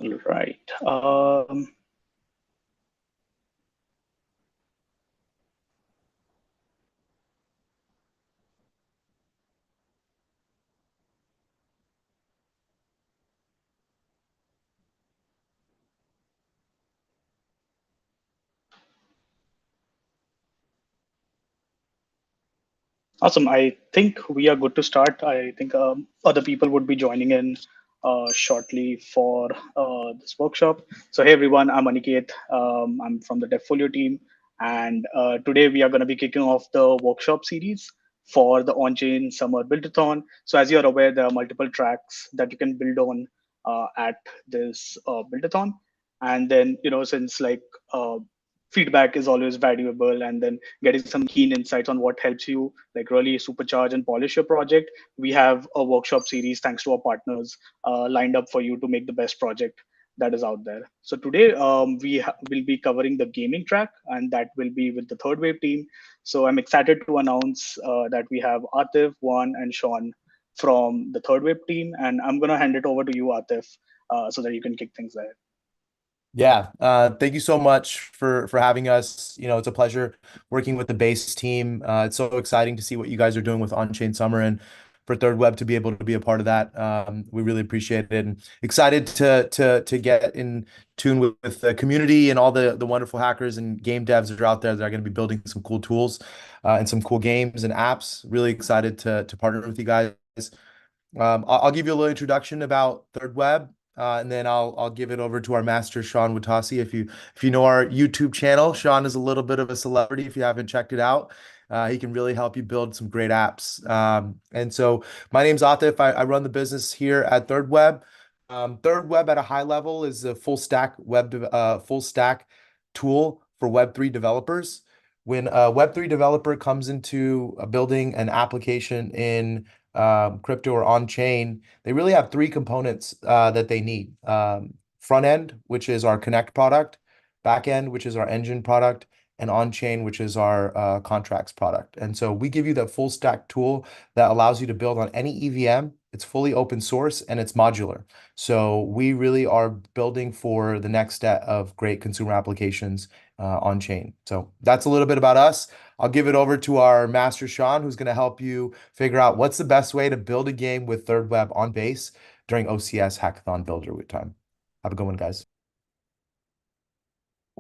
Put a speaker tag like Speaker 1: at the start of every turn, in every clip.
Speaker 1: All right. Awesome. I think we are good to start. I think other people would be joining in shortly for this workshop. So, hey everyone, I'm Aniket. I'm from the DevFolio team, and today we are going to be kicking off the workshop series for the Onchain Summer Buildathon. So, as you're aware, there are multiple tracks that you can build on at this Buildathon, and then since feedback is always valuable, and then getting some keen insights on what helps you like really supercharge and polish your project, we have a workshop series thanks to our partners lined up for you to make the best project that is out there. So today will be covering the gaming track, and that will be with the Thirdweb team. So I'm excited to announce that we have Atif, Juan, and Sean from the Thirdweb team, and I'm going to hand it over to you, Atif, so that you can kick things there.
Speaker 2: Yeah, thank you so much for having us. It's a pleasure working with the base team. It's so exciting to see what you guys are doing with Onchain Summer and for Thirdweb to be able to be a part of that. We really appreciate it and excited to get in tune with the community and all the wonderful hackers and game devs that are out there that are going to be building some cool tools and some cool games and apps. Really excited to partner with you guys. I'll give you a little introduction about Thirdweb, and then I'll give it over to our master Sean Watase. If you know our YouTube channel, Sean is a little bit of a celebrity. If you haven't checked it out, he can really help you build some great apps. And so my name's Atif. I run the business here at Thirdweb. Thirdweb at a high level is a full stack tool for Web3 developers. When a Web3 developer comes into building an application in crypto or on chain, they really have three components that they need. Front end, which is our Connect product, back end, which is our engine product, and on chain, which is our contracts product. And so we give you that full stack tool that allows you to build on any EVM. It's fully open source and it's modular. So we really are building for the next step of great consumer applications on chain. So that's a little bit about us. I'll give it over to our master Sean, who's going to help you figure out what's the best way to build a game with Thirdweb on base during OCS Hackathon Builder Week time. Have a good one, guys.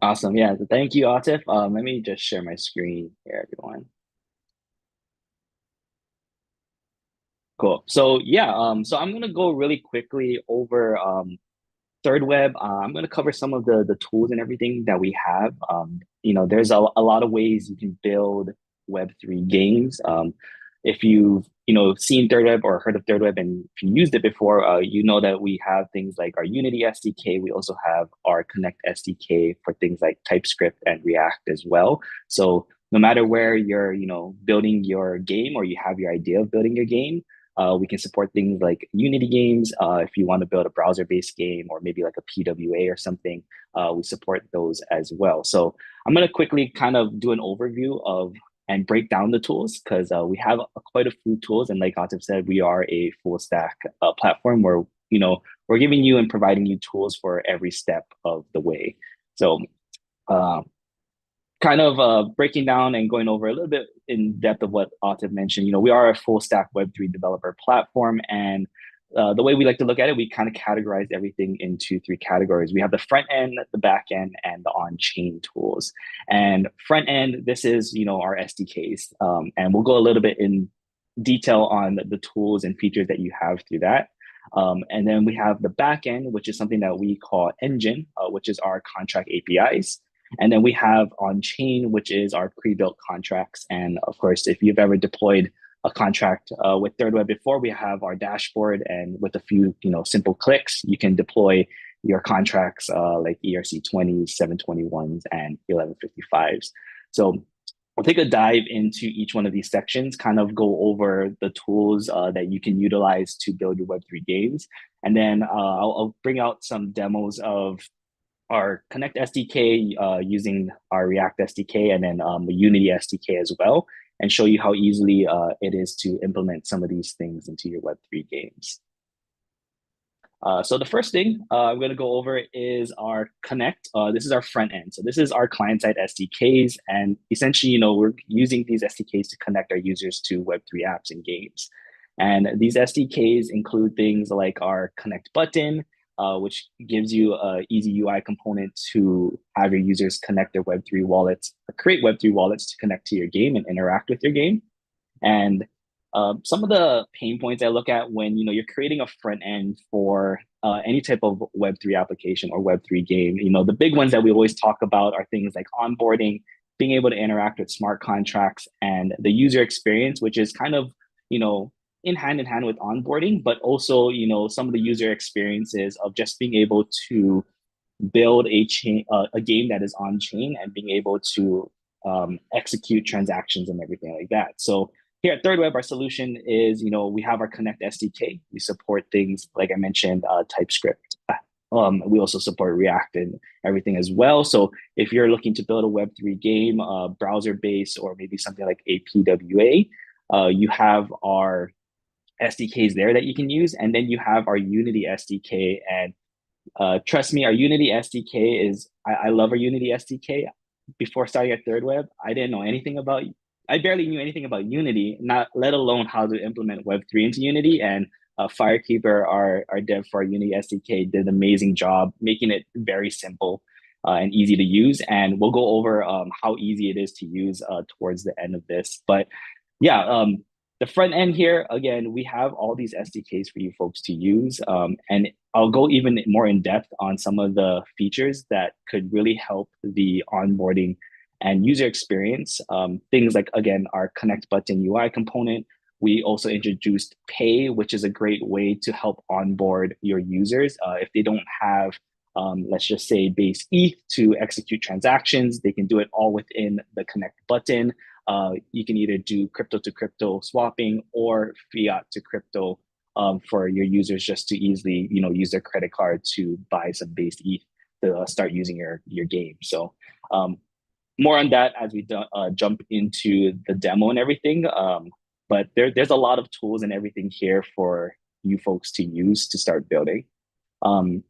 Speaker 3: Awesome. Yeah. Thank you, Atif. Let me just share my screen here, everyone. Cool. So yeah, so I'm gonna go really quickly over Thirdweb. I'm gonna cover some of the tools and everything that we have. There's a lot of ways you can build Web3 games. If you've seen Thirdweb or heard of Thirdweb and if you used it before, you know that we have things like our Unity SDK. We also have our Connect SDK for things like TypeScript and React as well. So no matter where you're, building your game or you have your idea of building your game, we can support things like Unity games. If you want to build a browser-based game or maybe like a PWA or something, we support those as well. So I'm going to quickly kind of do an overview of and break down the tools because we have quite a few tools. And like Atif said, we are a full stack platform where, we're giving you and providing you tools for every step of the way. So uh, kind of breaking down and going over a little bit in depth of what Atif mentioned, we are a full stack Web3 developer platform. And the way we like to look at it, we kind of categorize everything into three categories. We have the front end, the back end, and the on-chain tools. And front end, this is, our SDKs. And we'll go a little bit in detail on the tools and features that you have through that. And then we have the back end, which is something that we call engine, which is our contract APIs. And then we have on chain, which is our pre-built contracts. And of course, if you've ever deployed a contract with Thirdweb before, we have our dashboard, and with a few simple clicks, you can deploy your contracts like ERC20s, 721s, and 1155s. So we'll take a dive into each one of these sections, kind of go over the tools that you can utilize to build your Web3 games. And then I'll bring out some demos of our Connect SDK using our React SDK and then the Unity SDK as well, and show you how easily it is to implement some of these things into your Web3 games. So the first thing I'm going to go over is our connect. This is our front end. So this is our client-side SDKs. And essentially, we're using these SDKs to connect our users to Web3 apps and games. And these SDKs include things like our connect button, which gives you an easy UI component to have your users connect their Web3 wallets, or create Web3 wallets to connect to your game and interact with your game. And some of the pain points I look at when you're creating a front end for any type of Web3 application or Web3 game, the big ones that we always talk about are things like onboarding, being able to interact with smart contracts, and the user experience, which is kind of in hand with onboarding, but also some of the user experiences of just being able to build a game that is on chain and being able to execute transactions and everything like that. So here at Thirdweb, our solution is, we have our Connect SDK. We support things, like I mentioned, TypeScript. We also support React and everything as well. So if you're looking to build a Web3 game, browser-based, or maybe something like APWA, you have our SDKs there that you can use. And then you have our Unity SDK. And trust me, our Unity SDK is, I love our Unity SDK. Before starting at Thirdweb, I barely knew anything about Unity, not let alone how to implement Web3 into Unity. And Firekeeper, our dev for our Unity SDK, did an amazing job making it very simple and easy to use. And we'll go over how easy it is to use towards the end of this. But yeah, the front end here, again, we have all these SDKs for you folks to use. And I'll go even more in depth on some of the features that could really help the onboarding and user experience. Things like, again, our connect button UI component. We also introduced pay, which is a great way to help onboard your users. If they don't have, let's just say, base ETH to execute transactions, they can do it all within the connect button. You can either do crypto to crypto swapping or fiat to crypto for your users just to easily, use their credit card to buy some base ETH to start using your game. So more on that as we jump into the demo and everything. But there's a lot of tools and everything here for you folks to use to start building. The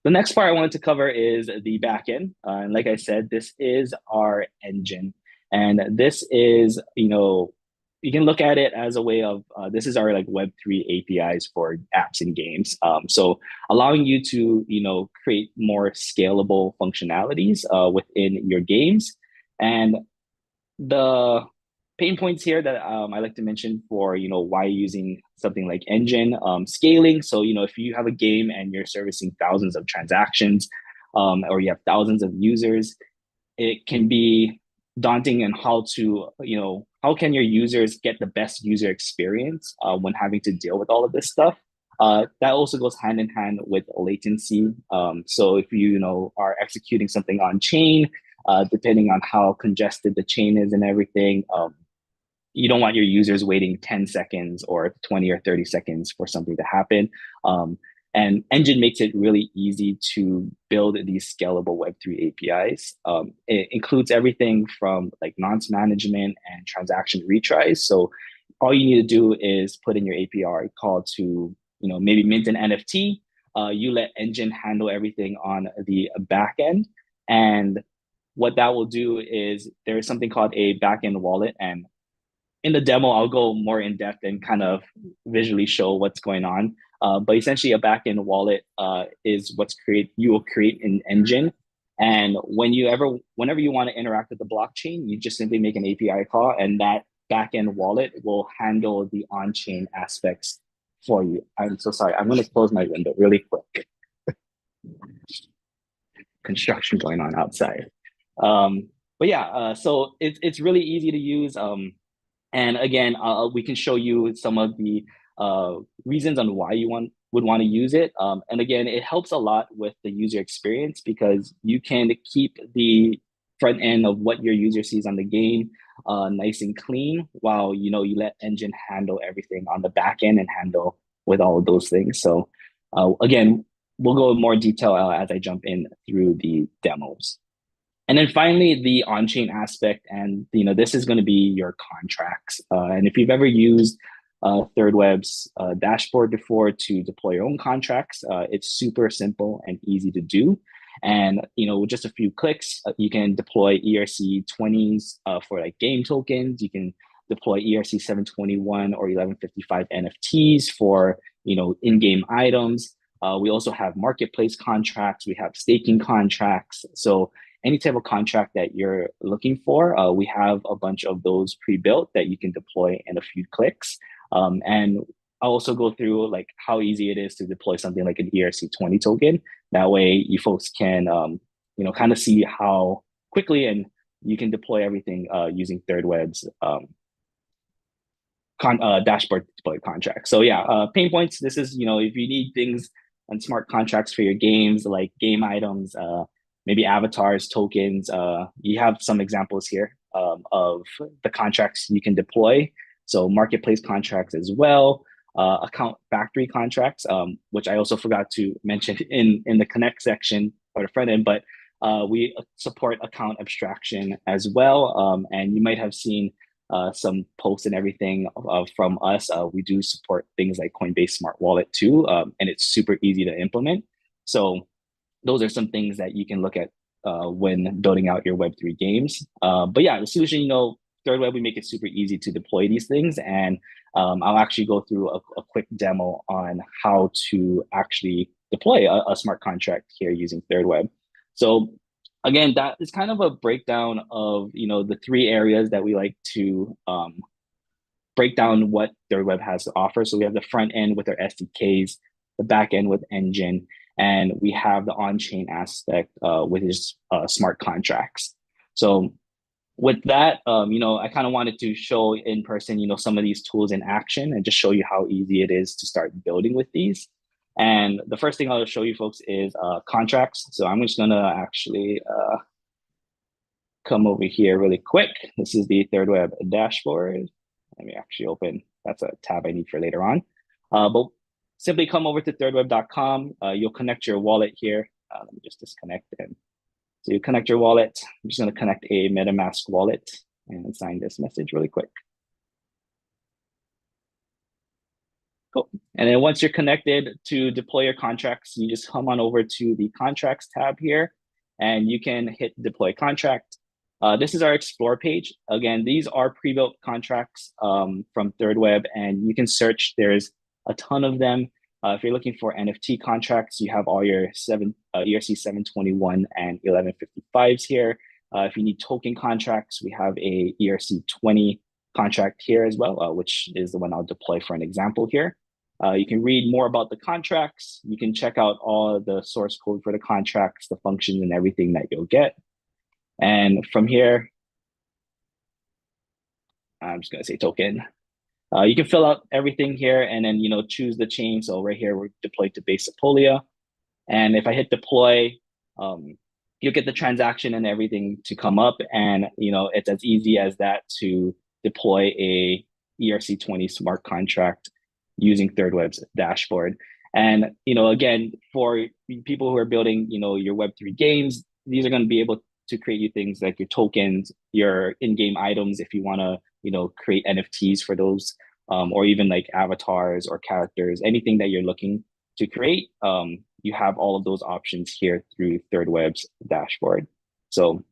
Speaker 3: next part I wanted to cover is the backend. And like I said, this is our engine. And this is, you can look at it as a way of, this is our Web3 APIs for apps and games. So allowing you to, create more scalable functionalities within your games. And the pain points here that I like to mention for, why using something like engine, scaling. So, if you have a game and you're servicing thousands of transactions or you have thousands of users, it can be daunting in how to, how can your users get the best user experience when having to deal with all of this stuff. That also goes hand in hand with latency. So if you are executing something on chain, depending on how congested the chain is and everything, you don't want your users waiting 10 seconds or 20 or 30 seconds for something to happen. And Engine makes it really easy to build these scalable Web3 APIs. It includes everything from nonce management and transaction retries. So all you need to do is put in your API call to maybe mint an NFT. You let Engine handle everything on the back end. And what that will do is there is something called a backend wallet. And in the demo, I'll go more in depth and kind of visually show what's going on. But essentially, a backend wallet is you will create an engine. And whenever you want to interact with the blockchain, you just simply make an API call, and that backend wallet will handle the on-chain aspects for you. I'm so sorry. I'm going to close my window really quick. Construction going on outside. But yeah, so it's really easy to use. And again, we can show you some of the reasons on why you would want to use it. And again, it helps a lot with the user experience because you can keep the front end of what your user sees on the game nice and clean while you let Engine handle everything on the back end and handle with all of those things. So again, we'll go in more detail as I jump in through the demos. And then finally, the on-chain aspect, and this is going to be your contracts. And if you've ever used Thirdweb's dashboard before to deploy your own contracts. It's super simple and easy to do. And with just a few clicks, you can deploy ERC20s for like game tokens. You can deploy ERC 721 or 1155 NFTs for in-game items. We also have marketplace contracts. We have staking contracts. So any type of contract that you're looking for, we have a bunch of those pre-built that you can deploy in a few clicks. And I'll also go through like how easy it is to deploy something like an ERC20 token. That way you folks can, kind of see how quickly and you can deploy everything using Thirdweb's dashboard deploy contract. So yeah, pain points. This is, if you need things and smart contracts for your games, like game items, maybe avatars, tokens, you have some examples here of the contracts you can deploy. So marketplace contracts as well, account factory contracts, which I also forgot to mention in the connect section for the front end, but we support account abstraction as well. And you might have seen some posts and everything from us. We do support things like Coinbase Smart Wallet too, and it's super easy to implement. So those are some things that you can look at when building out your Web3 games. But yeah, the solution, Thirdweb, we make it super easy to deploy these things. And I'll actually go through a quick demo on how to actually deploy a smart contract here using Thirdweb. So again, that is kind of a breakdown of the three areas that we like to break down what Thirdweb has to offer. So we have the front end with our SDKs, the back end with engine, and we have the on-chain aspect with his smart contracts. So with that, I kind of wanted to show in person, some of these tools in action and just show you how easy it is to start building with these. And the first thing I'll show you folks is contracts. So I'm just gonna actually come over here really quick. This is the Thirdweb dashboard. Let me actually open, that's a tab I need for later on. But simply come over to thirdweb.com. You'll connect your wallet here. Let me just disconnect it. So you connect your wallet. I'm just gonna connect a MetaMask wallet and sign this message really quick. Cool. And then once you're connected to deploy your contracts, you just come on over to the contracts tab here and you can hit deploy contract. This is our explore page. Again, these are pre-built contracts from Thirdweb and you can search. There's a ton of them. If you're looking for NFT contracts, you have all your ERC 721 and 1155s here. If you need token contracts, we have a ERC 20 contract here as well, which is the one I'll deploy for an example here. You can read more about the contracts. You can check out all the source code for the contracts, the functions and everything that you'll get. And from here, I'm just gonna say token. You can fill out everything here and then, choose the chain. So right here, we're deployed to base Apolia. And if I hit deploy, you'll get the transaction and everything to come up. And, it's as easy as that to deploy a ERC20 smart contract using Thirdweb's dashboard. And, again, for people who are building, your Web3 games, these are going to be able to create you things like your tokens, your in-game items, if you want to, create NFTs for those, or even like avatars or characters, anything that you're looking to create, you have all of those options here through Thirdweb's dashboard. So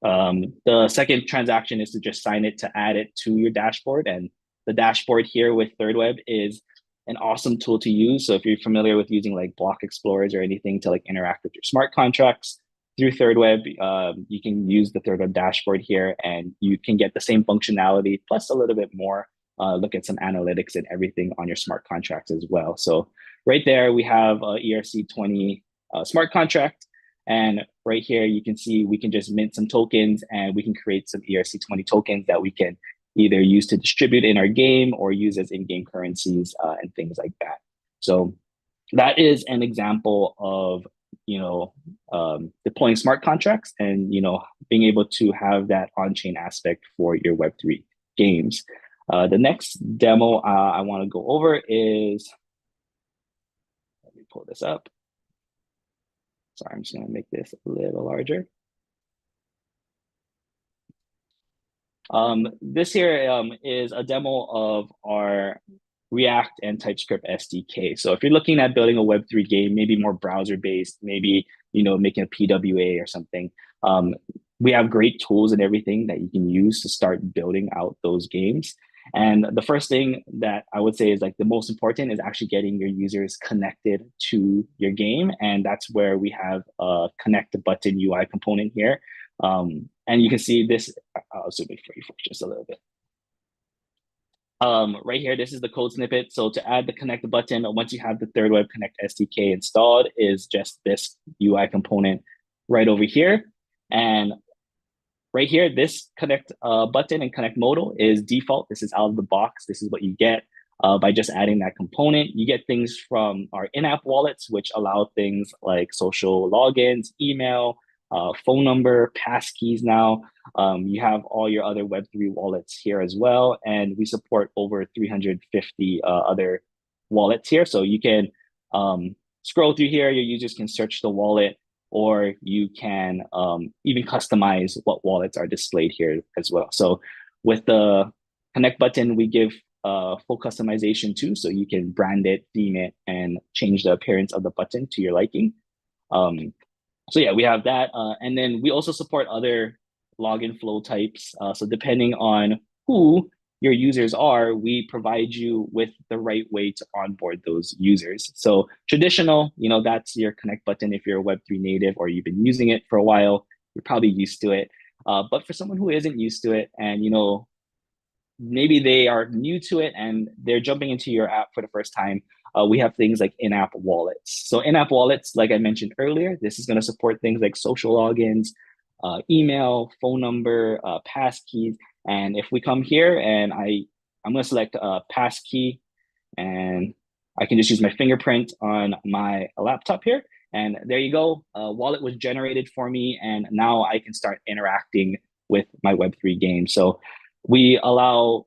Speaker 3: the second transaction is to just sign it to add it to your dashboard. And the dashboard here with Thirdweb is an awesome tool to use. So if you're familiar with using like block explorers or anything to like interact with your smart contracts through Thirdweb, you can use the Thirdweb dashboard here and you can get the same functionality plus a little bit more. Look at some analytics and everything on your smart contracts as well. So right there, we have a ERC20 smart contract. And right here, you can see we can just mint some tokens and we can create some ERC20 tokens that we can either use to distribute in our game or use as in-game currencies and things like that. So that is an example of deploying smart contracts and being able to have that on-chain aspect for your Web3 games. The next demo I want to go over is, let me pull this up. Sorry, I'm just going to make this a little larger. This here is a demo of our React and TypeScript SDK. So if you're looking at building a Web3 game, maybe more browser-based, maybe making a PWA or something, we have great tools and everything that you can use to start building out those games. And the first thing that I would say is like the most important is actually getting your users connected to your game. And that's where we have a connect button UI component here. And you can see this, I'll zoom in for you for just a little bit. Right here, this is the code snippet. So to add the connect button, once you have the Thirdweb Connect SDK installed, is just this UI component right over here. And right here, this connect button and connect modal is default. This is out of the box. This is what you get by just adding that component. You get things from our in-app wallets, which allow things like social logins, email, phone number, passkeys now. You have all your other Web3 wallets here as well. And we support over 350 other wallets here. So you can scroll through here. Your users can search the wallet, or you can even customize what wallets are displayed here as well. So with the connect button, we give full customization too. So you can brand it, theme it, and change the appearance of the button to your liking. So yeah, we have that. And then we also support other login flow types. So depending on who your users are, we provide you with the right way to onboard those users. So traditional, that's your connect button. If you're a Web3 native or you've been using it for a while, you're probably used to it. But for someone who isn't used to it and, maybe they are new to it and they're jumping into your app for the first time, we have things like in-app wallets. So in-app wallets, like I mentioned earlier, this is going to support things like social logins, email, phone number, passkeys. And if we come here and I'm going to select a passkey, and I can just use my fingerprint on my laptop here. And there you go. A wallet was generated for me. And now I can start interacting with my Web3 game. So we allow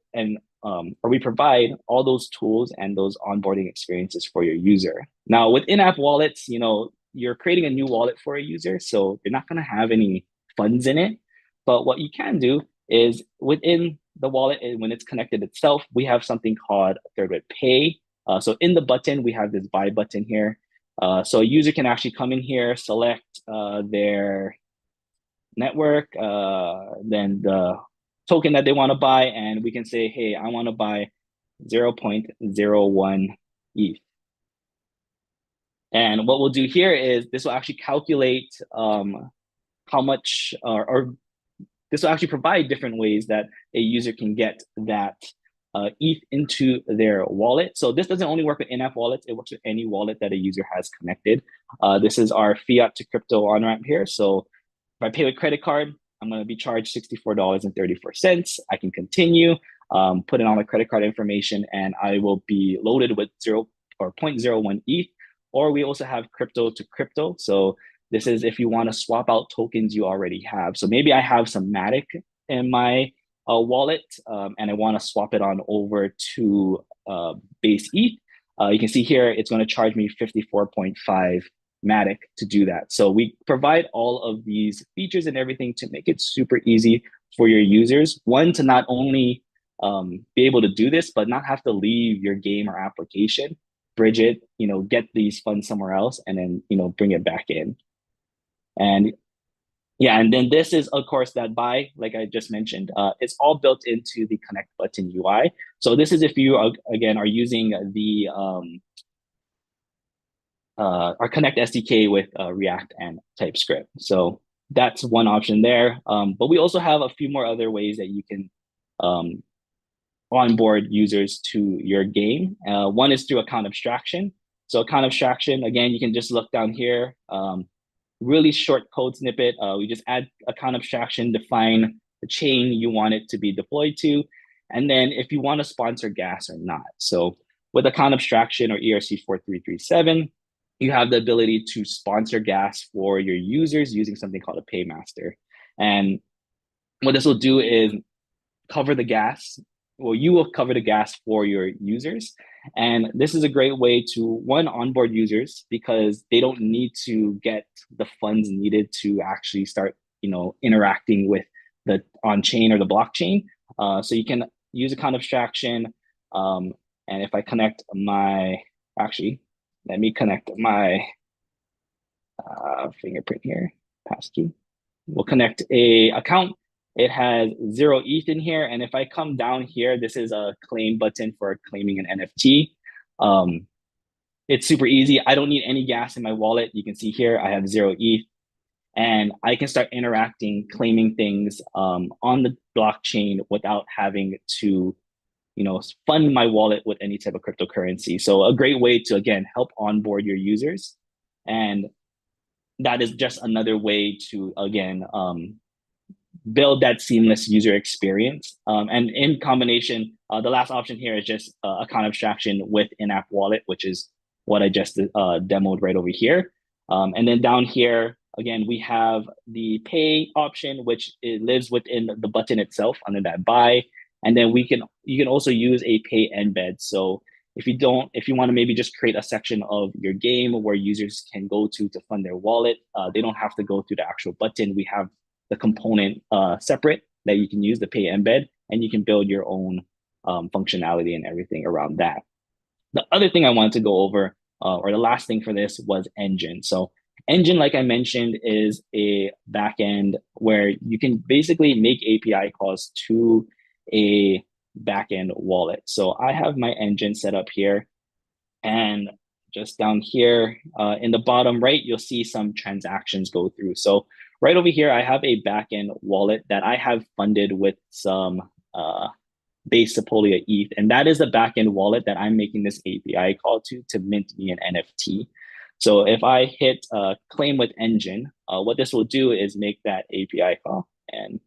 Speaker 3: or we provide all those tools and those onboarding experiences for your user. Now with in-app wallets, you're creating a new wallet for a user, so you're not going to have any funds in it. But what you can do is within the wallet, when it's connected itself, we have something called Thirdweb Pay. So in the button, we have this buy button here. So a user can actually come in here, select their network, then the token that they want to buy, and we can say, hey, I want to buy 0.01 ETH. And what we'll do here is this will actually calculate how much, or this will actually provide different ways that a user can get that ETH into their wallet. So this doesn't only work with in-app wallets, it works with any wallet that a user has connected. This is our fiat to crypto on-ramp here. So if I pay with credit card, I'm going to be charged $64.34. I can continue, put in all my credit card information, and I will be loaded with 0.01 ETH. Or we also have crypto to crypto. So this is if you want to swap out tokens you already have. So maybe I have some Matic in my wallet, and I want to swap it on over to base ETH. You can see here, it's going to charge me 54.5 Matic to do that. So we provide all of these features and everything to make it super easy for your users. One, to not only be able to do this, but not have to leave your game or application, bridge it, get these funds somewhere else, and then, bring it back in. And yeah, and then this is, of course, that buy, like I just mentioned, it's all built into the connect button UI. So this is if you, again, are using the our Connect SDK with React and TypeScript. So that's one option there. But we also have a few more other ways that you can onboard users to your game. One is through account abstraction. So account abstraction, again, you can just look down here, really short code snippet. We just add account abstraction, define the chain you want it to be deployed to, and then if you want to sponsor gas or not. So with account abstraction or ERC 4337, you have the ability to sponsor gas for your users using something called a paymaster. And what this will do is cover the gas. Well, you will cover the gas for your users. And this is a great way to, one, onboard users because they don't need to get the funds needed to actually start, interacting with the on-chain or the blockchain. So you can use account abstraction. And if I connect my, actually, let me connect my fingerprint here, passkey. We'll connect a account. It has 0 ETH in here. And if I come down here, this is a claim button for claiming an NFT. It's super easy. I don't need any gas in my wallet. You can see here, I have 0 ETH. And I can start interacting, claiming things on the blockchain without having to, fund my wallet with any type of cryptocurrency. So a great way to, again, help onboard your users. And that is just another way to, again, build that seamless user experience. And in combination, the last option here is just account abstraction with in-app wallet, which is what I just demoed right over here. And then down here, again, we have the pay option, which it lives within the button itself under that buy. And then you can also use a pay embed. So if you want to maybe just create a section of your game where users can go to fund their wallet, they don't have to go through the actual button. We have the component separate that you can use, the pay embed, and you can build your own functionality and everything around that. The other thing I wanted to go over, or the last thing for this, was Engine. So Engine, like I mentioned, is a backend where you can basically make API calls to a backend wallet. So I have my Engine set up here, and just down here in the bottom right, you'll see some transactions go through. So right over here, I have a backend wallet that I have funded with some base Sepolia ETH, and that is the backend wallet that I'm making this API call to mint me an NFT. So if I hit claim with Engine, what this will do is make that API call, and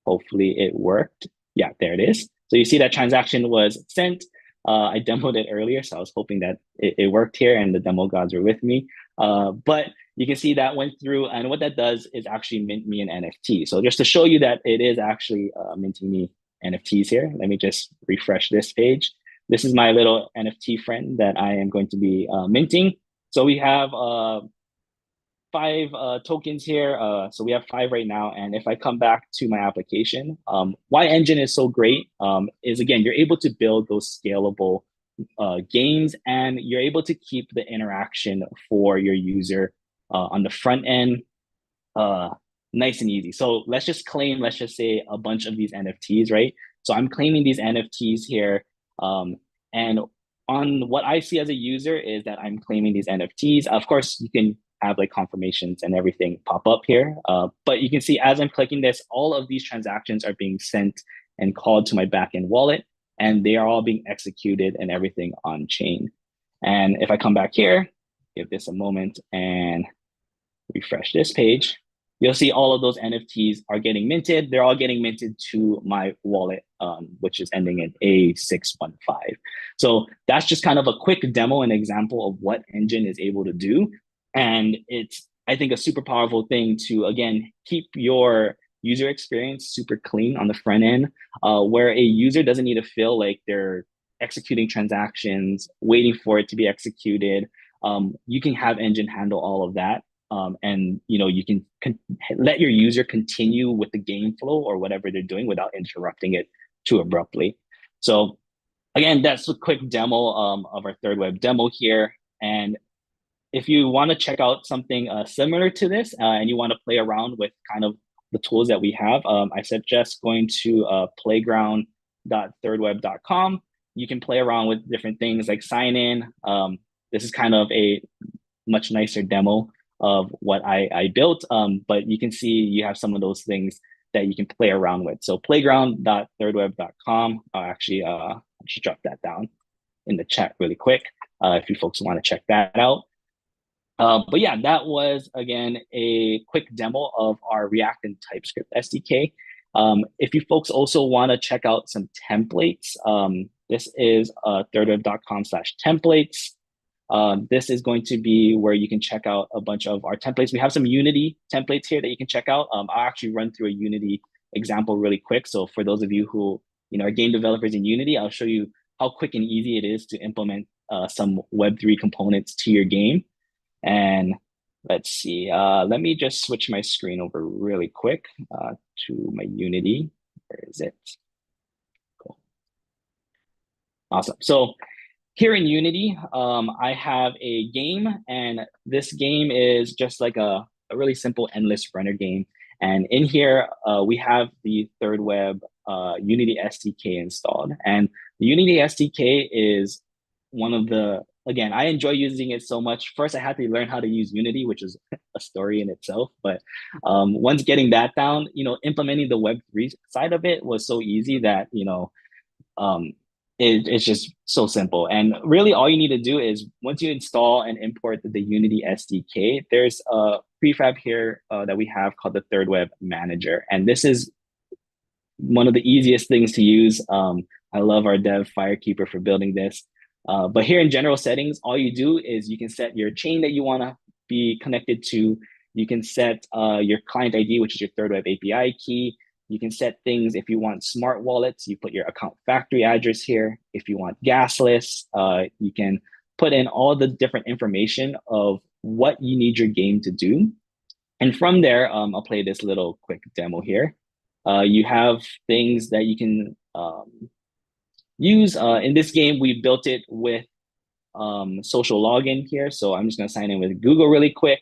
Speaker 3: hopefully it worked. Yeah, there it is. So you see that transaction was sent. I demoed it earlier, so I was hoping that it worked here and the demo gods were with me. But you can see that went through, and what that does is actually mint me an NFT. So just to show you that it is actually minting me NFTs here, let me just refresh this page. This is my little NFT friend that I am going to be minting. So we have 5 tokens here. So we have 5 right now. And if I come back to my application, why Engine is so great is, again, you're able to build those scalable games, and you're able to keep the interaction for your user on the front end nice and easy. So let's just claim, let's just say, a bunch of these NFTs, right? So I'm claiming these NFTs here. And on what I see as a user is that I'm claiming these NFTs. Of course, you can have like confirmations and everything pop up here. But you can see as I'm clicking this, all of these transactions are being sent and called to my backend wallet, and they are all being executed and everything on chain. And if I come back here, give this a moment and refresh this page, you'll see all of those NFTs are getting minted. They're all getting minted to my wallet, which is ending in A615. So that's just kind of a quick demo and example of what Engine is able to do. And it's, I think, a super powerful thing to, again, keep your user experience super clean on the front end, where a user doesn't need to feel like they're executing transactions, waiting for it to be executed. You can have Engine handle all of that. And you can let your user continue with the game flow or whatever they're doing without interrupting it too abruptly. So again, that's a quick demo of our Thirdweb demo here. And if you want to check out something similar to this and you want to play around with kind of the tools that we have, I suggest going to playground.thirdweb.com. You can play around with different things like sign in. This is kind of a much nicer demo of what I built, but you can see you have some of those things that you can play around with. So playground.thirdweb.com. I'll just drop that down in the chat really quick if you folks want to check that out. But yeah, that was, again, a quick demo of our React and TypeScript SDK. If you folks also want to check out some templates, this is thirdweb.com/templates. This is going to be where you can check out a bunch of our templates. We have some Unity templates here that you can check out. I'll actually run through a Unity example really quick. So for those of you who are game developers in Unity, I'll show you how quick and easy it is to implement some Web3 components to your game. And let's see. Let me just switch my screen over really quick to my Unity. Where is it? Cool. Awesome. So here in Unity, I have a game, and this game is just like a really simple endless runner game. And in here, we have the Thirdweb Unity SDK installed. And the Unity SDK is one of the, again, I enjoy using it so much. First, I had to learn how to use Unity, which is a story in itself. But once getting that down, implementing the Web3 side of it was so easy that, um, it's just so simple. And really all you need to do is once you install and import the Unity SDK, there's a prefab here that we have called the Thirdweb Manager. And this is one of the easiest things to use. I love our dev Firekeeper for building this. But here in general settings, all you do is you can set your chain that you want to be connected to. You can set your client ID, which is your Thirdweb API key. You can set things if you want smart wallets, you put your account factory address here. If you want gasless, you can put in all the different information of what you need your game to do. And from there, I'll play this little quick demo here. You have things that you can use. In this game, we built it with social login here. So I'm just gonna sign in with Google really quick.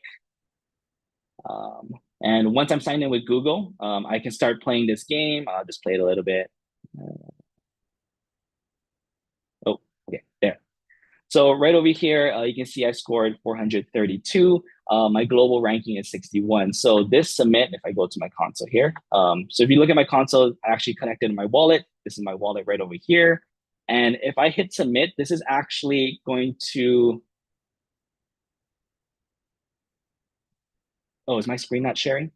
Speaker 3: And once I'm signed in with Google, I can start playing this game. I'll just play it a little bit. Oh, okay, there. So right over here, you can see I scored 432. My global ranking is 61. So this submit, if I go to my console here. So if you look at my console, I actually connected my wallet. This is my wallet right over here. And if I hit submit, this is actually going to, oh, is my screen not sharing?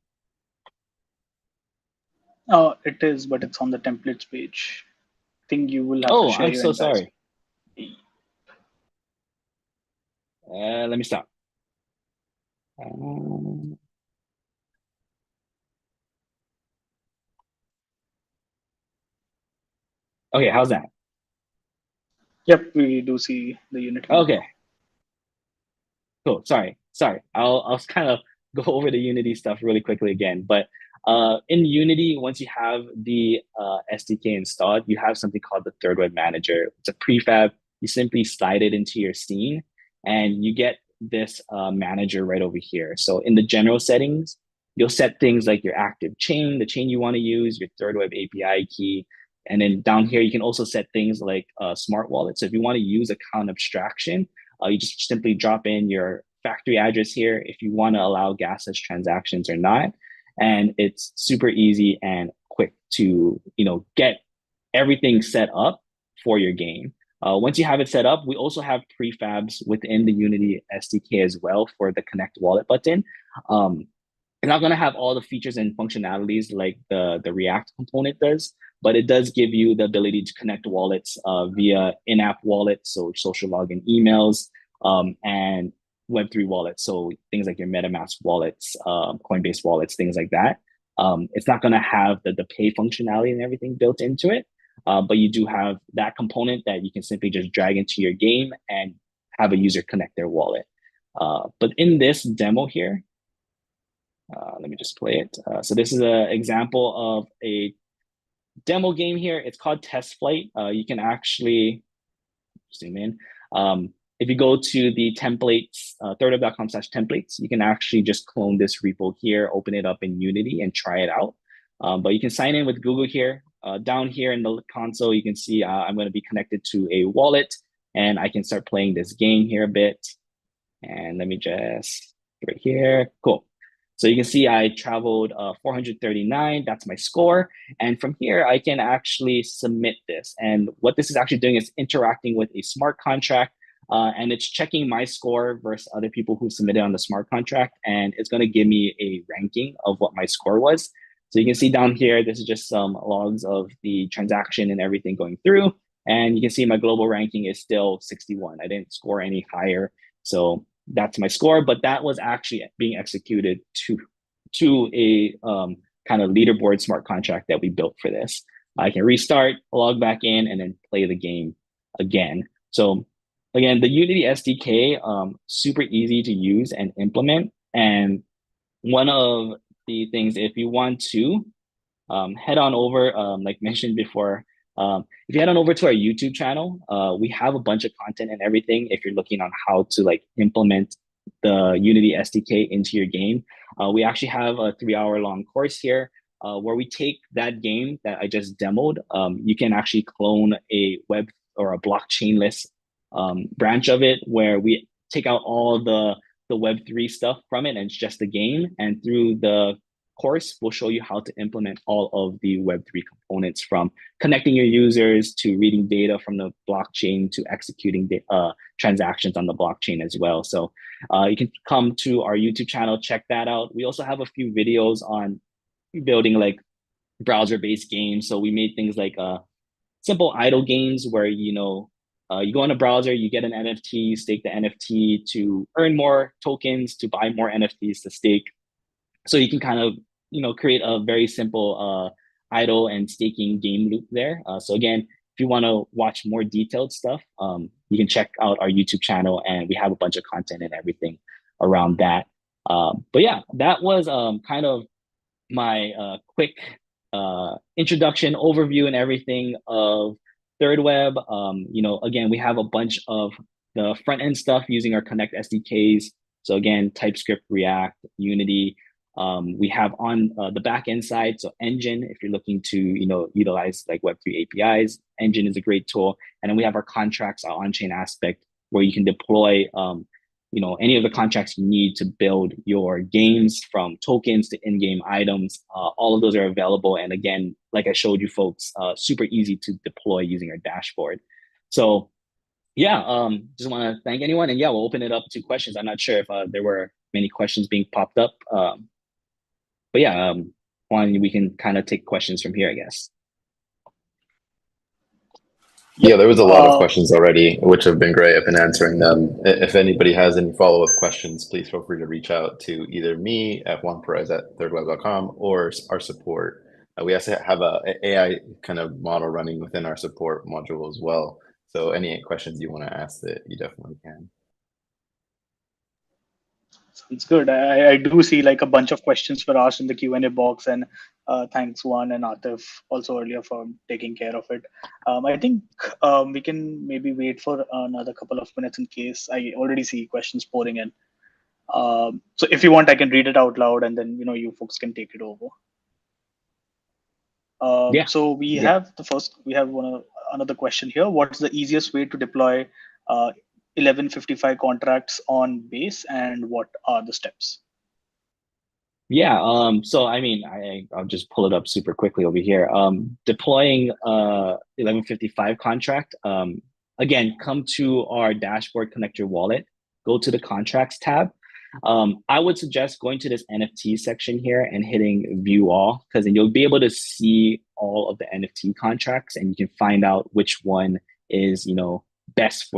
Speaker 1: It is, but it's on the templates page. I think you will have to share
Speaker 3: I'm
Speaker 1: your
Speaker 3: so
Speaker 1: entire
Speaker 3: sorry. Let me stop. Okay, how's that?
Speaker 1: Yep, we do see the unit.
Speaker 3: Okay. Cool. Sorry. I'll kind of go over the Unity stuff really quickly again. But in Unity, once you have the SDK installed, you have something called the Thirdweb Manager. It's a prefab. You simply slide it into your scene, and you get this manager right over here. So in the general settings, you'll set things like your active chain, the chain you want to use, your Thirdweb API key. And then down here, you can also set things like smart wallet. So if you want to use account abstraction, you just simply drop in your factory address here if you want to allow gasless transactions or not. And it's super easy and quick to get everything set up for your game. Once you have it set up, we also have prefabs within the Unity SDK as well for the Connect Wallet button. It's not going to have all the features and functionalities like the React component does, but it does give you the ability to connect wallets via in-app wallets, so social login emails, and Web3 wallets, so things like your MetaMask wallets, Coinbase wallets, things like that. It's not going to have the pay functionality and everything built into it, but you do have that component that you can simply just drag into your game and have a user connect their wallet. But in this demo here, let me just play it. So this is an example of a demo game here. It's called Test Flight. You can actually zoom in. If you go to the templates, thirdweb.com/templates, you can actually just clone this repo here, open it up in Unity and try it out. But you can sign in with Google here. Down here in the console, you can see I'm going to be connected to a wallet, and I can start playing this game here a bit. And let me just right here. Cool. So you can see I traveled 439. That's my score. And from here, I can actually submit this. And what this is actually doing is interacting with a smart contract. And it's checking my score versus other people who submitted on the smart contract. And it's going to give me a ranking of what my score was. So you can see down here, this is just some logs of the transaction and everything going through. And you can see my global ranking is still 61. I didn't score any higher. So that's my score, but that was actually being executed to a kind of leaderboard smart contract that we built for this. I can restart, log back in, and then play the game again. So again, the Unity SDK, super easy to use and implement. And one of the things, if you want to head on over, like mentioned before, if you head on over to our YouTube channel, we have a bunch of content and everything. If you're looking on how to like implement the Unity SDK into your game, we actually have a 3-hour long course here where we take that game that I just demoed. You can actually clone a web or a blockchainless branch of it where we take out all the Web3 stuff from it and it's just a game. And through the course, we'll show you how to implement all of the Web3 components, from connecting your users to reading data from the blockchain to executing transactions on the blockchain as well. So you can come to our YouTube channel, check that out. We also have a few videos on building like browser-based games. So we made things like simple idle games where, you go in a browser, you get an NFT, you stake the NFT to earn more tokens, to buy more NFTs to stake. So you can kind of, create a very simple idle and staking game loop there. So again, if you want to watch more detailed stuff, you can check out our YouTube channel, and we have a bunch of content and everything around that. But yeah, that was kind of my quick introduction, overview, and everything of Thirdweb. Again, we have a bunch of the front end stuff using our Connect SDKs. So again, TypeScript, React, Unity. We have on the backend side, so Engine, if you're looking to utilize like Web3 APIs, Engine is a great tool. And then we have our contracts, our on-chain aspect, where you can deploy any of the contracts you need to build your games, from tokens to in-game items. All of those are available. And again, like I showed you folks, super easy to deploy using our dashboard. So yeah, just want to thank anyone. And yeah, we'll open it up to questions. I'm not sure if there were many questions being popped up. But yeah, we can kind of take questions from here, I guess.
Speaker 4: Yeah, there was a lot of questions already, which have been great. I've been answering them. If anybody has any follow-up questions, please feel free to reach out to either me at juanperez@thirdweb.com or our support. We also have a AI kind of model running within our support module as well. So any questions you want to ask, that you definitely can.
Speaker 1: Sounds good. I do see like a bunch of questions were asked in the Q&A box, and thanks Juan and Atif also earlier for taking care of it. I think we can maybe wait for another couple of minutes in case I already see questions pouring in. So if you want, I can read it out loud, and then you folks can take it over.
Speaker 3: Yeah.
Speaker 1: So we have another question here. What's the easiest way to deploy 1155 contracts on base, and what are the steps?
Speaker 3: Yeah, so I mean, I'll just pull it up super quickly over here. Deploying 1155 contract, again, come to our dashboard, connect your wallet, go to the contracts tab. I would suggest going to this NFT section here and hitting view all, because then you'll be able to see all of the NFT contracts, and you can find out which one is best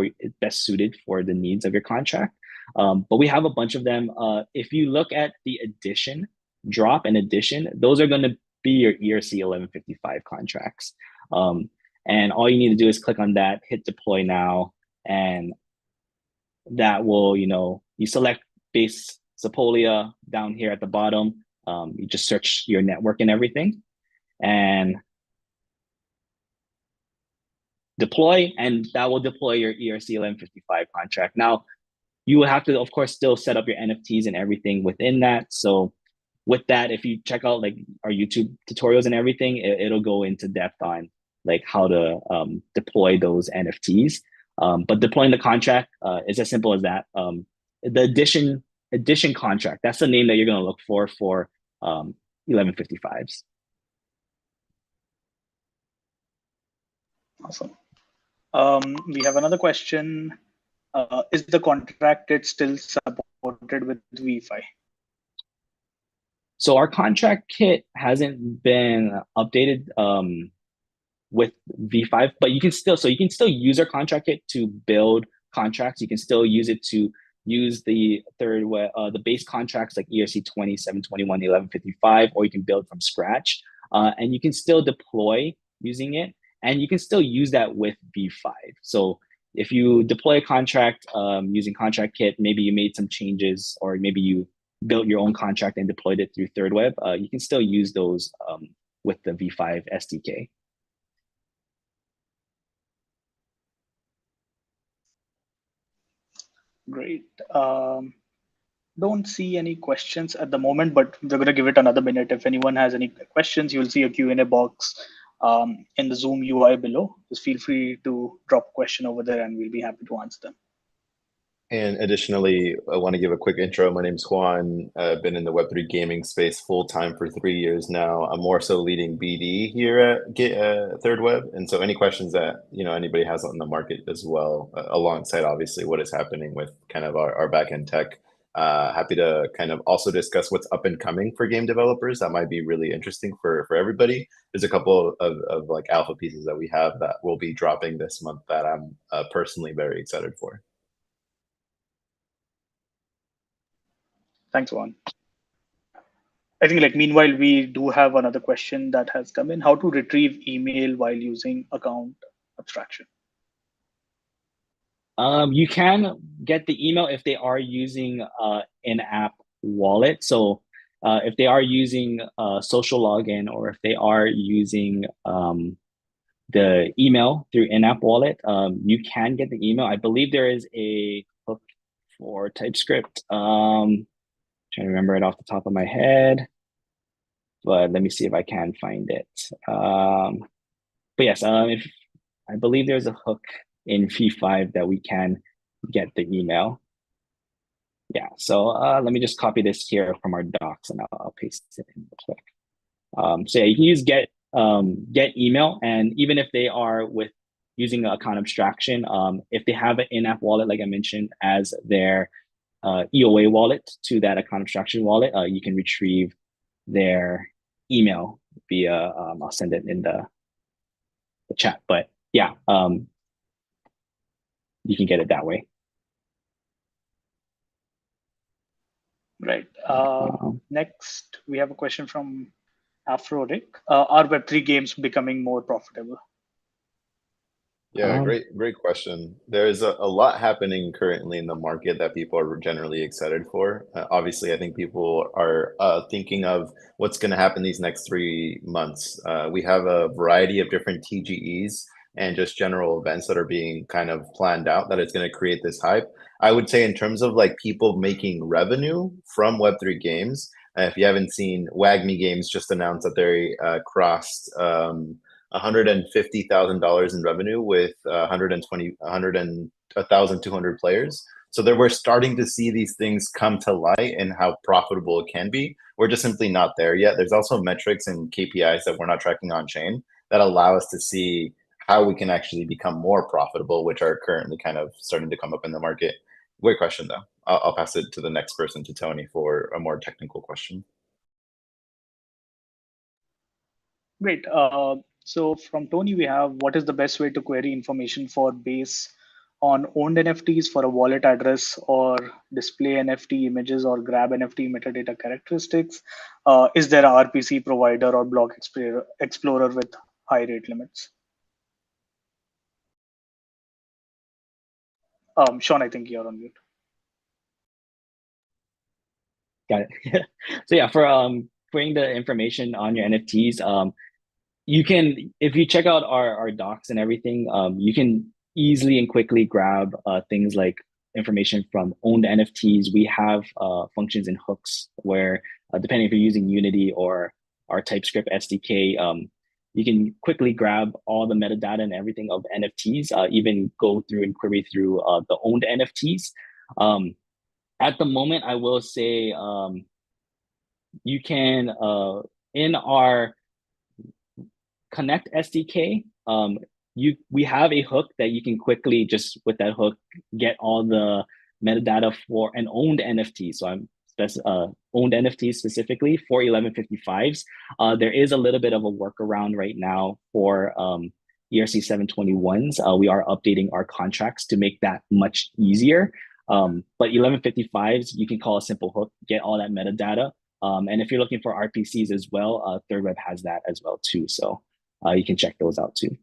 Speaker 3: suited for the needs of your contract. But we have a bunch of them. If you look at the edition, drop and edition, those are going to be your ERC 1155 contracts. And all you need to do is click on that, hit deploy now, and that will, you select base Sepolia down here at the bottom. You just search your network and everything, and deploy, and that will deploy your ERC 1155 contract. Now, you will have to, of course, still set up your NFTs and everything within that. So with that, if you check out like our YouTube tutorials and everything, it'll go into depth on like how to deploy those NFTs. But deploying the contract is as simple as that. The edition contract, that's the name that you're going to look for 1155s.
Speaker 1: Awesome. We have another question. Is the contract kit still supported with V5?
Speaker 3: So our contract kit hasn't been updated with V5, but you can still use our contract kit to build contracts. You can still use it to use the the base contracts like ERC 20, 721, 1155, or you can build from scratch. And you can still deploy using it, and you can still use that with V5. So if you deploy a contract using contract kit, maybe you made some changes, or maybe you built your own contract and deployed it through Thirdweb, you can still use those with the V5 SDK.
Speaker 1: Great. Don't see any questions at the moment, but we're going to give it another minute. If anyone has any questions, you'll see a Q&A box in the Zoom UI below. Just feel free to drop a question over there and we'll be happy to answer them.
Speaker 4: And additionally, I want to give a quick intro. My name's Juan. I've been in the Web3 gaming space full-time for 3 years now. I'm more so leading BD here at Thirdweb. And so any questions that anybody has on the market as well, alongside obviously what is happening with kind of our backend tech, happy to kind of also discuss what's up and coming for game developers. That might be really interesting for everybody. There's a couple of like alpha pieces that we have that will be dropping this month that I'm personally very excited for.
Speaker 1: Thanks, Juan. I think meanwhile, we do have another question that has come in: how to retrieve email while using account abstraction.
Speaker 3: You can get the email if they are using in-app wallet. So if they are using social login, or if they are using the email through in-app wallet, you can get the email. I believe there is a hook for TypeScript. Trying to remember it off the top of my head, but let me see if I can find it. But yes, if I believe there's a hook in V5 that we can get the email. Yeah, so let me just copy this here from our docs and I'll paste it in real quick. So yeah, you can use get email, and even if they are using account abstraction, if they have an in-app wallet, like I mentioned, as their EOA wallet to that account abstraction wallet, you can retrieve their email via, I'll send it in the chat, but yeah, you can get it that way.
Speaker 1: Right. Next, we have a question from Afro Rick. Are Web3 games becoming more profitable?
Speaker 4: Yeah, great question. There's a lot happening currently in the market that people are generally excited for. Obviously, I think people are thinking of what's going to happen these next 3 months. We have a variety of different TGEs and just general events that are being kind of planned out that it's going to create this hype. I would say in terms of like people making revenue from Web3 games, if you haven't seen, WagMe Games just announced that they crossed $150,000 in revenue with 1,200 players. So we're starting to see these things come to light and how profitable it can be. We're just simply not there yet. There's also metrics and KPIs that we're not tracking on chain that allow us to see how we can actually become more profitable, which are currently kind of starting to come up in the market. Great question, though. I'll pass it to the next person, to Tony, for a more technical question.
Speaker 1: Great. So from Tony, we have: what is the best way to query information for base on owned NFTs for a wallet address, or display NFT images, or grab NFT metadata characteristics? Is there a RPC provider or block explorer with high rate limits? Sean, I think you're on mute.
Speaker 3: Got it. So yeah, for querying the information on your NFTs, you can, if you check out our docs and everything, you can easily and quickly grab things like information from owned NFTs. We have functions and hooks where, depending if you're using Unity or our TypeScript SDK, you can quickly grab all the metadata and everything of NFTs, even go through and query through the owned NFTs. At the moment, I will say you can, in our Connect SDK, we have a hook that you can quickly, just with that hook, get all the metadata for an owned NFT. So I'm owned NFTs specifically for 1155s. There is a little bit of a workaround right now for ERC 721s. We are updating our contracts to make that much easier. But 1155s, you can call a simple hook, get all that metadata. And if you're looking for RPCs as well, Thirdweb has that as well too. So you can check those out too.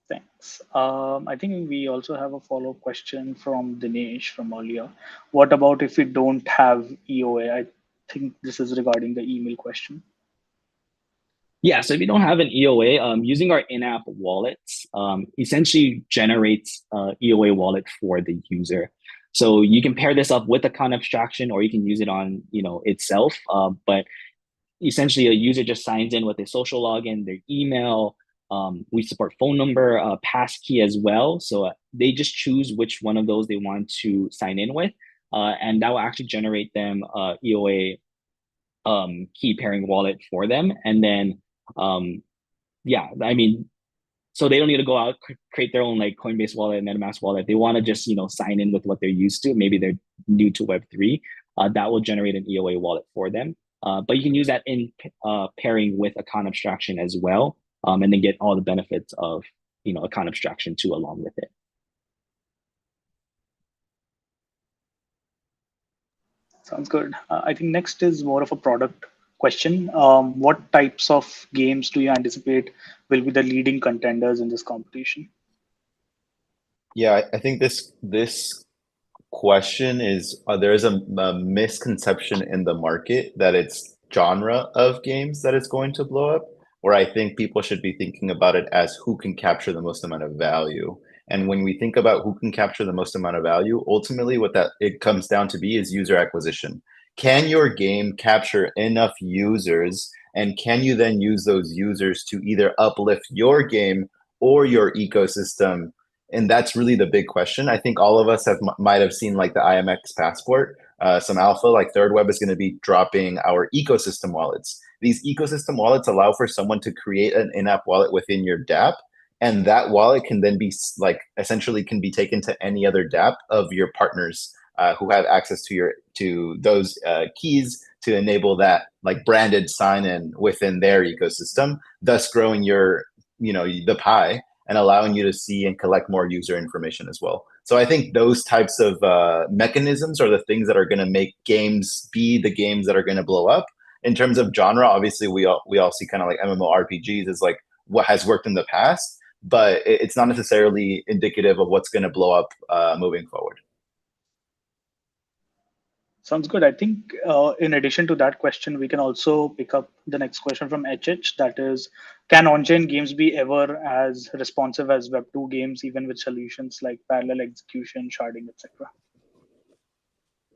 Speaker 1: Thanks. I think we also have a follow-up question from Dinesh from earlier. What about if we don't have EOA? I think this is regarding the email question.
Speaker 3: Yeah, so if you don't have an EOA, using our in-app wallets essentially generates EOA wallet for the user. So you can pair this up with a con abstraction, or you can use it on itself. But essentially, a user just signs in with a social login, their email. We support phone number, passkey as well. So they just choose which one of those they want to sign in with, and that will actually generate them EOA key pairing wallet for them. And then yeah, I mean, so they don't need to go out create their own like Coinbase wallet, MetaMask wallet. They want to just sign in with what they're used to. Maybe they're new to Web3. That will generate an EOA wallet for them. But you can use that in pairing with a con abstraction as well, and then get all the benefits of a con abstraction too along with it.
Speaker 1: Sounds good. I think next is more of a product question. What types of games do you anticipate will be the leading contenders in this competition?
Speaker 4: Yeah, I think this question is there is a misconception in the market that it's genre of games that is going to blow up, where I think people should be thinking about it as who can capture the most amount of value. And when we think about who can capture the most amount of value, ultimately what that it comes down to be is user acquisition. Can your game capture enough users, and can you then use those users to either uplift your game or your ecosystem? And that's really the big question. I think all of us might have seen like the IMX Passport, some alpha, like Thirdweb is going to be dropping our ecosystem wallets. These ecosystem wallets allow for someone to create an in-app wallet within your dApp, and that wallet can then be like essentially can be taken to any other dApp of your partners who have access to those keys to enable that like branded sign-in within their ecosystem, thus growing your the pie and allowing you to see and collect more user information as well. So I think those types of mechanisms are the things that are going to make games be the games that are going to blow up. In terms of genre, obviously we all see kind of like MMORPGs as like what has worked in the past, but it's not necessarily indicative of what's going to blow up moving forward.
Speaker 1: Sounds good. I think in addition to that question, we can also pick up the next question from HH. That is, can on-chain games be ever as responsive as Web2 games, even with solutions like parallel execution, sharding, etc.?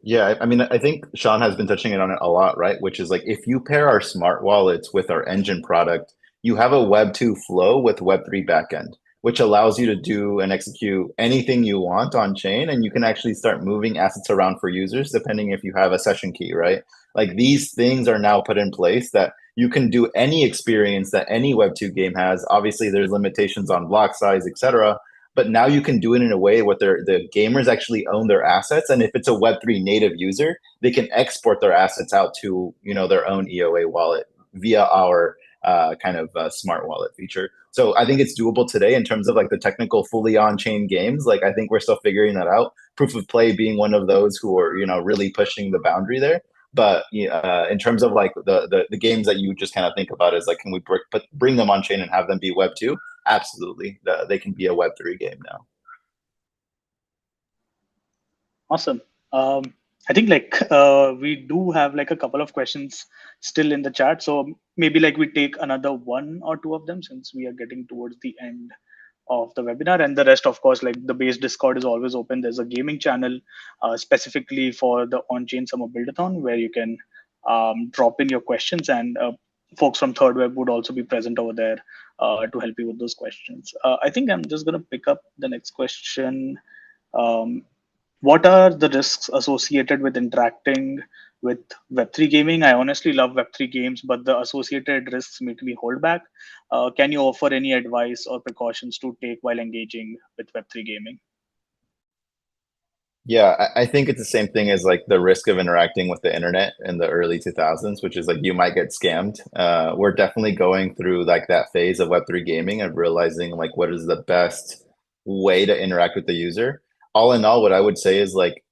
Speaker 4: Yeah, I mean, I think Sean has been touching on it a lot, right? Which is like if you pair our smart wallets with our engine product, you have a Web2 flow with Web3 backend, which allows you to do and execute anything you want on chain. And you can actually start moving assets around for users, depending if you have a session key, right? Like these things are now put in place that you can do any experience that any Web2 game has. Obviously, there's limitations on block size, etc. But now you can do it in a way where the gamers actually own their assets. And if it's a Web3 native user, they can export their assets out to their own EOA wallet via our kind of smart wallet feature. So I think it's doable today in terms of like the technical fully on-chain games. Like I think we're still figuring that out. Proof of Play being one of those who are really pushing the boundary there. But in terms of like the games that you just kind of think about is like, can we bring them on chain and have them be Web2? Absolutely, they can be a Web3 game now.
Speaker 1: Awesome. I think like we do have like a couple of questions still in the chat. So maybe like we take another one or two of them since we are getting towards the end of the webinar, and the rest, of course, like the base Discord is always open. There's a gaming channel specifically for the Onchain Summer Buildathon where you can drop in your questions, and folks from Thirdweb would also be present over there to help you with those questions. I think I'm just going to pick up the next question. What are the risks associated with interacting with Web3 gaming? I honestly love Web3 games, but the associated risks make me hold back. Can you offer any advice or precautions to take while engaging with Web3 gaming?
Speaker 4: Yeah, I think it's the same thing as like the risk of interacting with the internet in the early 2000s, which is like you might get scammed. We're definitely going through like that phase of Web3 gaming and realizing like what is the best way to interact with the user. All in all, what I would say is like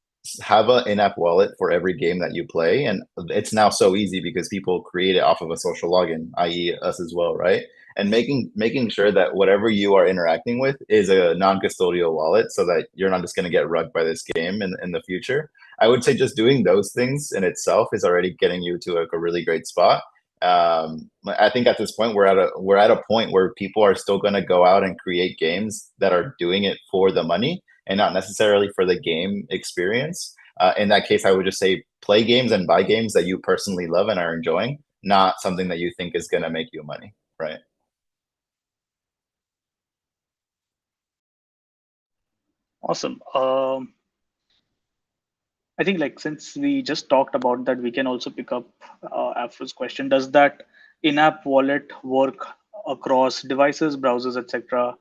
Speaker 4: have an in-app wallet for every game that you play. And it's now so easy because people create it off of a social login, i.e. us as well, right? and making sure that whatever you are interacting with is a non-custodial wallet, so that you're not just going to get rugged by this game in the future. I would say just doing those things in itself is already getting you to a really great spot. I think at this point we're at a point where people are still going to go out and create games that are doing it for the money and not necessarily for the game experience. In that case, I would just say play games and buy games that you personally love and are enjoying, not something that you think is going to make you money, right?
Speaker 1: Awesome. I think like since we just talked about that, we can also pick up Afro's question. Does that in-app wallet work across devices, browsers, etc.?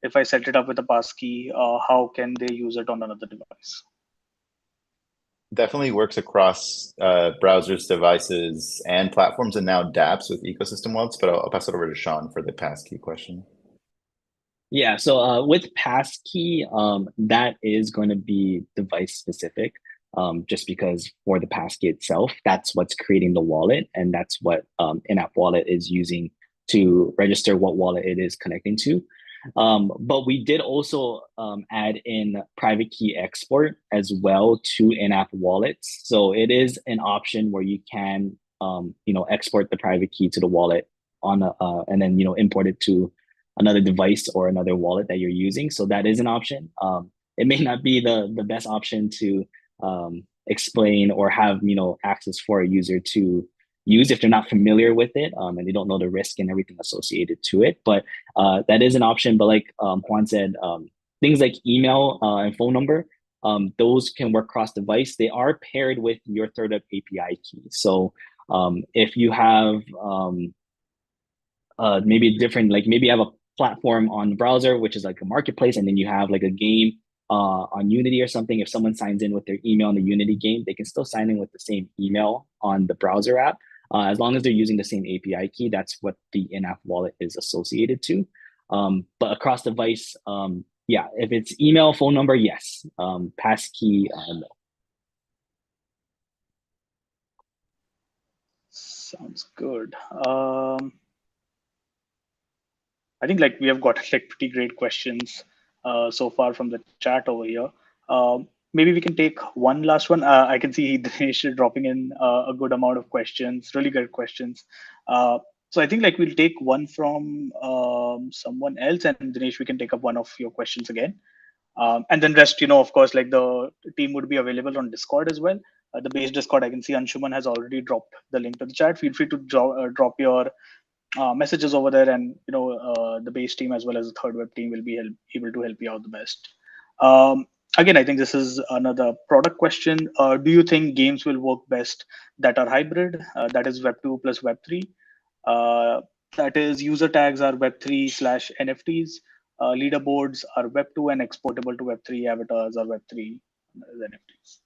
Speaker 1: If I set it up with a passkey, how can they use it on another device?
Speaker 4: Definitely works across browsers, devices, and platforms, and now dApps with ecosystem wallets. But I'll pass it over to Sean for the passkey question.
Speaker 3: Yeah, so with passkey, that is going to be device specific, just because for the passkey itself, that's what's creating the wallet, and that's what in-app wallet is using to register what wallet it is connecting to. But we did also add in private key export as well to in-app wallets. So it is an option where you can, export the private key to the wallet on and then import it to another device or another wallet that you're using. So that is an option. It may not be the best option to explain or have access for a user to use if they're not familiar with it and they don't know the risk and everything associated to it. But that is an option. But like Juan said, things like email and phone number, those can work cross device. They are paired with your Thirdweb API key. So if you have maybe different, like maybe you have a platform on the browser, which is like a marketplace, and then you have like a game on Unity or something. If someone signs in with their email in the Unity game, they can still sign in with the same email on the browser app. As long as they're using the same API key, that's what the in-app wallet is associated to. But across device, yeah, if it's email, phone number, yes. Passkey, no.
Speaker 1: Sounds good. I think like we have got like pretty great questions so far from the chat over here. Maybe we can take one last one. I can see Dinesh dropping in a good amount of questions, really good questions. So I think like we'll take one from someone else, and Dinesh, we can take up one of your questions again. And then rest, of course, like the team would be available on Discord as well. The base Discord, I can see Anshuman has already dropped the link to the chat. Feel free to drop your messages over there, and the base team as well as the Thirdweb team will be able to help you out the best. Again, I think this is another product question. Do you think games will work best that are hybrid, that is Web 2 plus Web 3? That is user tags are Web 3/NFTs, leaderboards are Web 2 and exportable to Web 3, avatars are Web 3 as NFTs.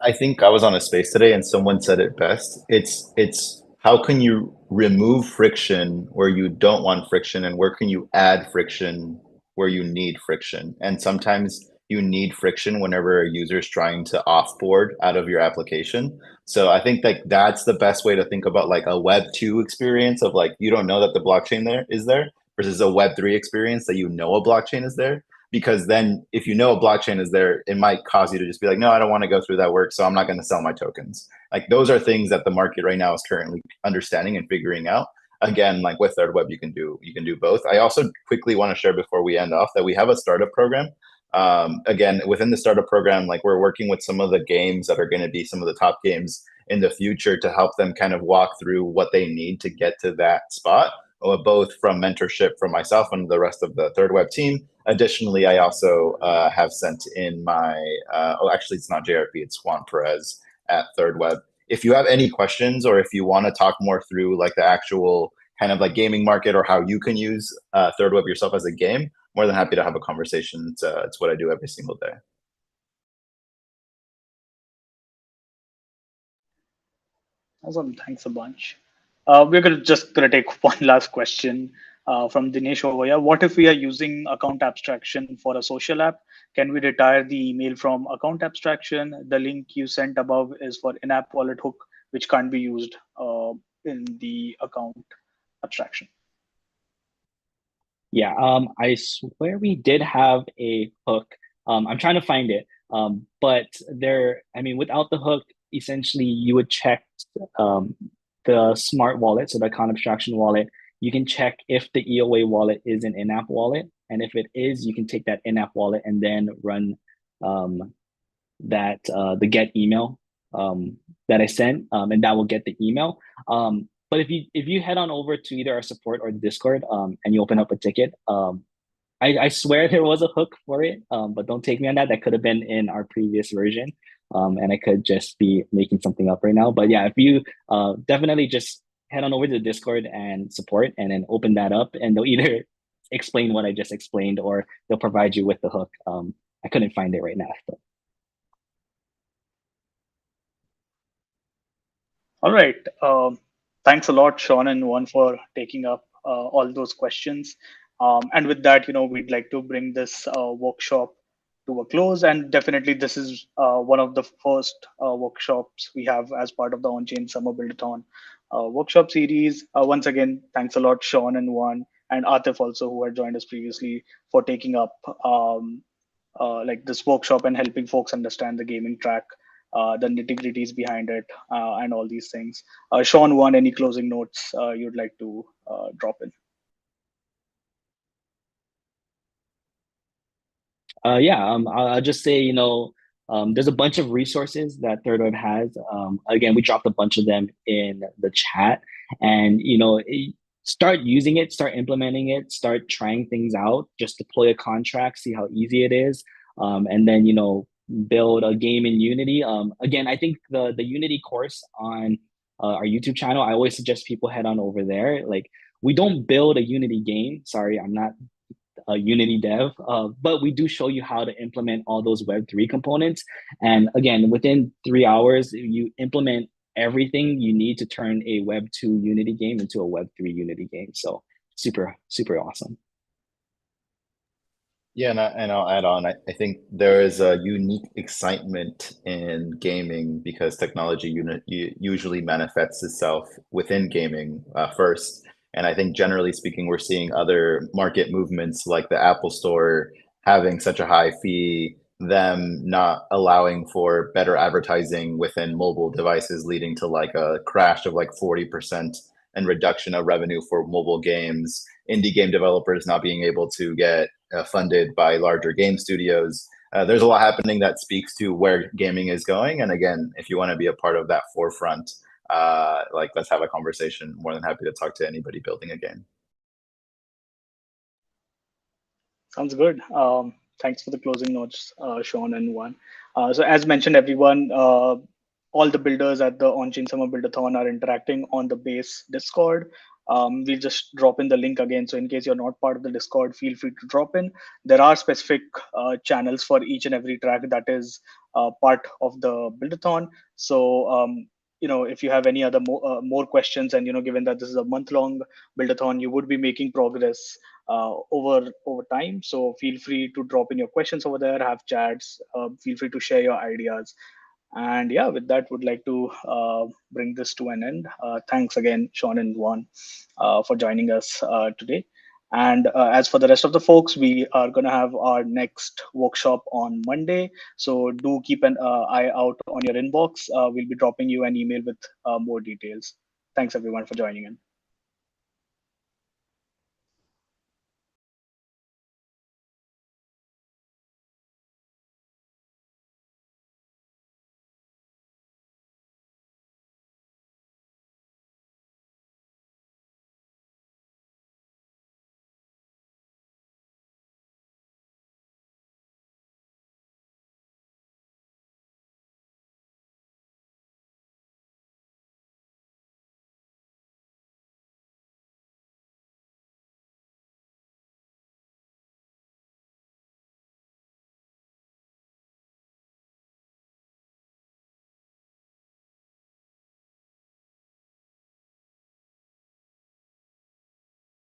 Speaker 4: I think I was on a space today and someone said it best. It's how can you remove friction where you don't want friction, and where can you add friction where you need friction? And sometimes you need friction whenever a user is trying to offboard out of your application. So I think like that's the best way to think about like a Web 2 experience of like you don't know that the blockchain is there versus a Web 3 experience that you know a blockchain is there. Because then if you know a blockchain is there, it might cause you to just be like, no, I don't want to go through that work, so I'm not going to sell my tokens. Like those are things that the market right now is currently understanding and figuring out. Again, like with Thirdweb, you can do both. I also quickly want to share before we end off that we have a startup program. Again, within the startup program, like we're working with some of the games that are going to be some of the top games in the future to help them kind of walk through what they need to get to that spot, both from mentorship from myself and the rest of the Thirdweb team. Additionally, I also have sent in my, actually it's not JRP, it's Juan Perez at Thirdweb. If you have any questions or if you want to talk more through like the actual kind of like gaming market or how you can use Thirdweb yourself as a game, more than happy to have a conversation. It's what I do every single day.
Speaker 1: Awesome, thanks a bunch. We're just gonna take one last question from Dinesh over here. What if we are using account abstraction for a social app? Can we retire the email from account abstraction? The link you sent above is for in-app wallet hook, which can't be used in the account abstraction.
Speaker 3: Yeah, I swear we did have a hook. I'm trying to find it. But there, I mean, without the hook, essentially you would check um, the smart wallet, so the account abstraction wallet. You can check if the EOA wallet is an in-app wallet, and if it is, you can take that in-app wallet and then run um, the get email that I sent, and that will get the email. But if you head on over to either our support or Discord, and you open up a ticket, I swear there was a hook for it, but don't take me on that. That could have been in our previous version, and I could just be making something up right now. But yeah, if you definitely just head on over to the Discord and support, and then open that up, and they'll either explain what I just explained, or they'll provide you with the hook. I couldn't find it right now. So.
Speaker 1: All right. Thanks a lot, Sean and Juan, for taking up all those questions. And with that, we'd like to bring this workshop to a close. And definitely, this is one of the first workshops we have as part of the Onchain Summer Buildathon workshop series. Once again, thanks a lot, Sean and Juan, and Atif also, who had joined us previously, for taking up like this workshop and helping folks understand the gaming track, the nitty-gritties behind it, and all these things. Sean, Juan, any closing notes you'd like to drop in?
Speaker 3: Yeah, I'll just say, there's a bunch of resources that Thirdweb has. Again, we dropped a bunch of them in the chat, and start using it, start implementing it, start trying things out. Just deploy a contract, see how easy it is, and then build a game in Unity. Again, I think the Unity course on our YouTube channel, I always suggest people head on over there. Like, we don't build a Unity game. Sorry, I'm not a Unity dev, but we do show you how to implement all those Web3 components. And again, within 3 hours, you implement everything you need to turn a Web2 Unity game into a Web3 Unity game. So super, super awesome.
Speaker 4: Yeah, and I'll add on. I think there is a unique excitement in gaming because technology usually manifests itself within gaming first. And I think generally speaking, we're seeing other market movements like the Apple Store having such a high fee, them not allowing for better advertising within mobile devices, leading to like a crash of like 40% and reduction of revenue for mobile games, indie game developers not being able to get funded by larger game studios. There's a lot happening that speaks to where gaming is going. And again, if you want to be a part of that forefront, like let's have a conversation. More than happy to talk to anybody building a game.
Speaker 1: Sounds good. Thanks for the closing notes, Sean and Juan. So as mentioned, everyone, all the builders at the Onchain Summer Buildathon are interacting on the base Discord. We'll just drop in the link again. So in case you're not part of the Discord, feel free to drop in. There are specific channels for each and every track that is part of the Buildathon. So if you have any other more questions, and given that this is a month-long Buildathon, you would be making progress over time. So feel free to drop in your questions over there, have chats, feel free to share your ideas. And yeah, with that, would like to bring this to an end. Thanks again, Sean and Juan, for joining us today. And as for the rest of the folks, we are going to have our next workshop on Monday. So do keep an eye out on your inbox. We'll be dropping you an email with more details. Thanks everyone for joining in.